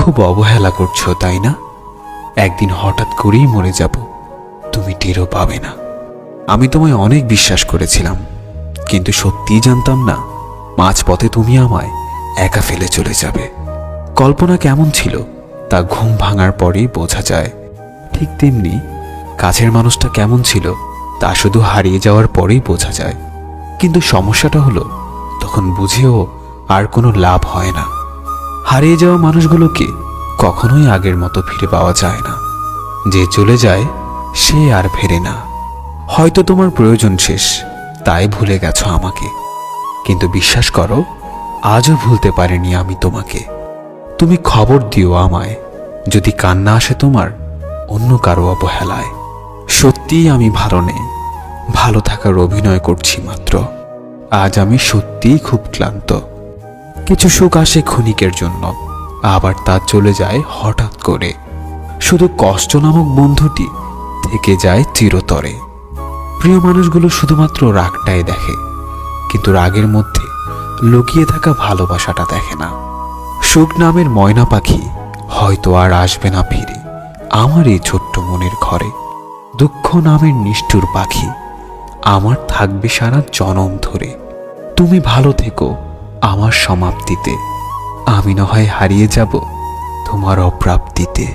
খুব অবহেলা করছো, তাই না? একদিন হঠাৎ করেই মরে যাব, তুমি টেরও পাবে না। আমি তোমায় অনেক বিশ্বাস করেছিলাম, কিন্তু সত্যিই জানতাম না মাঝপথে তুমি আমায় একা ফেলে চলে যাবে। কল্পনা কেমন ছিল তা ঘুম ভাঙার পরেই বোঝা যায়, ঠিক তেমনি কাছের মানুষটা কেমন ছিল তা শুধু হারিয়ে যাওয়ার পরেই বোঝা যায়। কিন্তু সমস্যাটা হলো, তখন বুঝেও আর কোনো লাভ হয় না। হারিয়ে যাওয়া মানুষগুলোকে কখনোই আগের মতো ফিরে পাওয়া যায় না। যে চলে যায় সে আর ফেরে না। হয়তো তোমার প্রয়োজন শেষ, তাই ভুলে গেছো আমাকে, কিন্তু বিশ্বাস করো, আজও ভুলতে পারিনি আমি তোমাকে। তুমি খবর দিও আমায় যদি কান্না আসে তোমার অন্য কারো অবহেলায়। সত্যিই আমি ভালো নেই, ভালো থাকার অভিনয় করছি মাত্র। আজ আমি সত্যিই খুব ক্লান্ত। কিছু সুখ আসে ক্ষণিকের জন্য, আবার তা চলে যায় হঠাৎ করে। শুধু কষ্ট নামক বন্ধুটি থেকে যায় চিরতরে। প্রিয় মানুষগুলো শুধুমাত্র রাগটাই দেখে, কিন্তু রাগের মধ্যে লুকিয়ে থাকা ভালোবাসাটা দেখে না। সুখ নামের ময়না পাখি হয়তো আর আসবে না ফিরে আমার এই ছোট্ট মনের ঘরে। দুঃখ নামের নিষ্ঠুর পাখি আমার থাকবে সারা জনম ধরে। তুমি ভালো থেকো আমার সমাপ্তিতে, আমি না হয় হারিয়ে যাব তোমার অপ্রাপ্তিতে।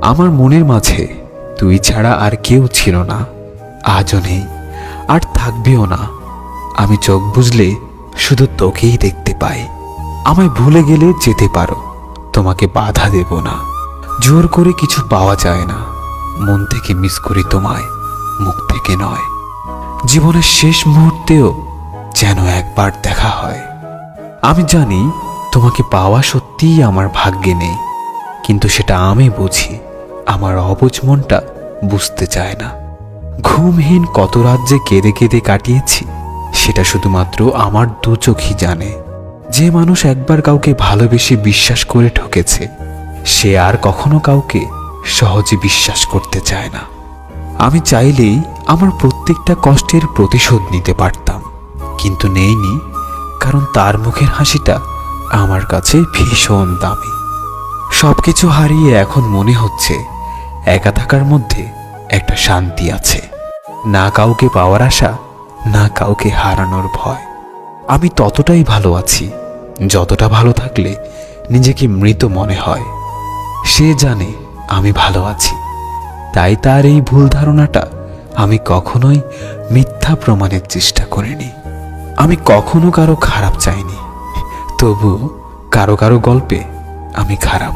আমার মনের মাঝে তুই ছাড়া আর কেউ ছিল না, আজও নেই আর থাকবেও না। আমি চোখ বুঝলে শুধু তোকেই দেখতে পাই। আমায় ভুলে গেলে যেতে পারো, তোমাকে বাধা দেব না। জোর করে কিছু পাওয়া যায় না, মন থেকে মিস করি তোমায়, মুখ থেকে নয়। জীবনের শেষ মুহূর্তেও যেন একবার দেখা হয়। আমি জানি তোমাকে পাওয়া সত্যিই আমার ভাগ্যে নেই, কিন্তু সেটা আমি বুঝি, আমার অবুঝ মনটা বুঝতে চায় না। ঘুমহীন কত রাত যে কেঁদে কেঁদে কাটিয়েছি সেটা শুধুমাত্র আমার দু চোখই জানে। যে মানুষ একবার কাউকে ভালোবেসে বিশ্বাস করে ঠকেছে, সে আর কখনো কাউকে সহজে বিশ্বাস করতে চায় না। আমি চাইলেই আমার প্রত্যেকটা কষ্টের প্রতিশোধ নিতে পারতাম, কিন্তু নেইনি, কারণ তার মুখের হাসিটা আমার কাছে ভীষণ দামি। সবকিছু হারিয়ে এখন মনে হচ্ছে একা থাকার মধ্যে একটা শান্তি আছে। না কাউকে পাওয়ার আশা, না কাউকে হারানোর ভয়। আমি ততটাই ভালো আছি যতটা ভালো থাকলে নিজেকে মৃত মনে হয়। সে জানে আমি ভালো আছি, তাই তার এই ভুল ধারণাটা আমি কখনোই মিথ্যা প্রমাণের চেষ্টা করিনি। আমি কখনো কারো খারাপ চাইনি, তবু কারো কারো গল্পে আমি খারাপ।